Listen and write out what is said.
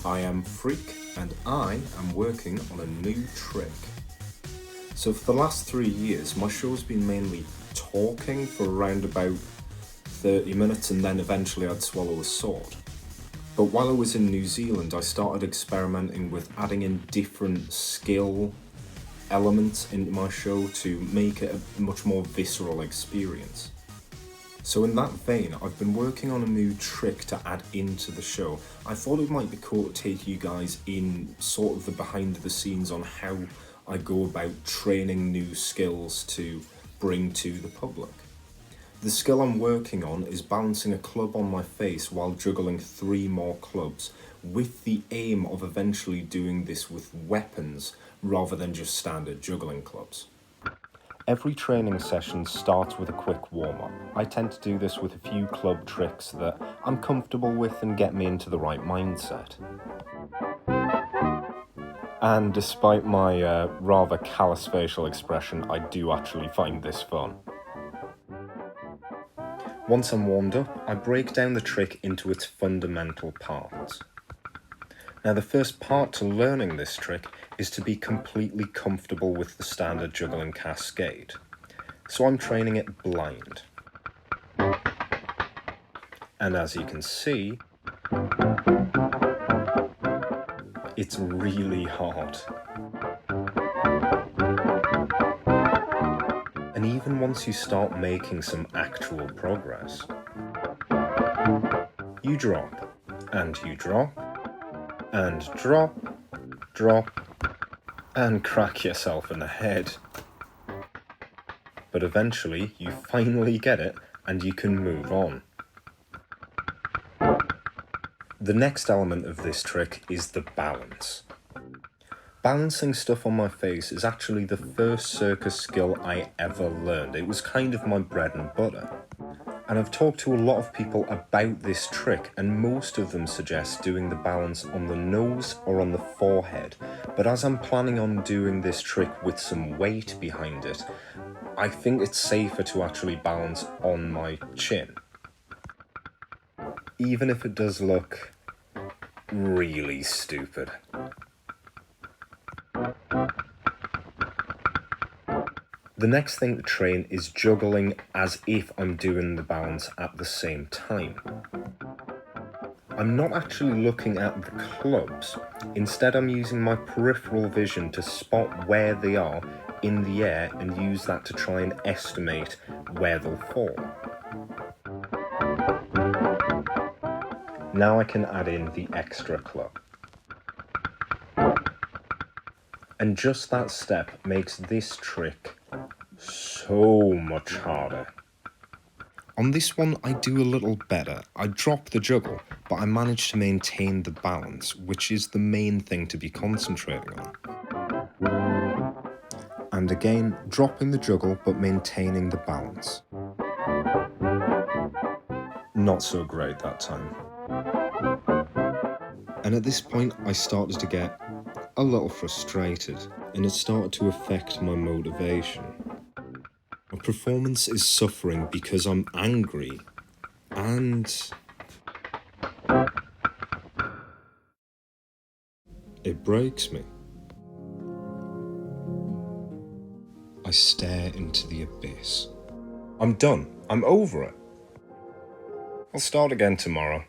I am Freak and I am working on a new trick. So for the last 3 years my show's been mainly talking for around about 30 minutes and then eventually I'd swallow a sword. But while I was in New Zealand I started experimenting with adding in different skill elements into my show to make it a much more visceral experience. So in that vein, I've been working on a new trick to add into the show. I thought it might be cool to take you guys in sort of the behind the scenes on how I go about training new skills to bring to the public. The skill I'm working on is balancing a club on my face while juggling 3 more clubs, with the aim of eventually doing this with weapons rather than just standard juggling clubs. Every training session starts with a quick warm-up. I tend to do this with a few club tricks that I'm comfortable with and get me into the right mindset. And despite my rather callous facial expression, I do actually find this fun. Once I'm warmed up, I break down the trick into its fundamental parts. Now the first part to learning this trick is to be completely comfortable with the standard juggling cascade. So I'm training it blind. And as you can see, it's really hard. And even once you start making some actual progress, you drop, and you drop, and drop, and crack yourself in the head. But eventually you finally get it and you can move on. The next element of this trick is the balance. Balancing stuff on my face is actually the first circus skill I ever learned. It was kind of my bread and butter. And I've talked to a lot of people about this trick and most of them suggest doing the balance on the nose or on the forehead. But as I'm planning on doing this trick with some weight behind it, I think it's safer to actually balance on my chin. Even if it does look really stupid. The next thing to train is juggling as if I'm doing the balance at the same time. I'm not actually looking at the clubs, instead I'm using my peripheral vision to spot where they are in the air and use that to try and estimate where they'll fall. Now I can add in the extra club. And just that step makes this trick so much harder. On this one I do a little better. I drop the juggle, but I manage to maintain the balance, which is the main thing to be concentrating on. And again, dropping the juggle but maintaining the balance. Not so great that time. And at this point I started to get a little frustrated, and it started to affect my motivation. My performance is suffering because I'm angry, and it breaks me. I stare into the abyss. I'm done. I'm over it. I'll start again tomorrow.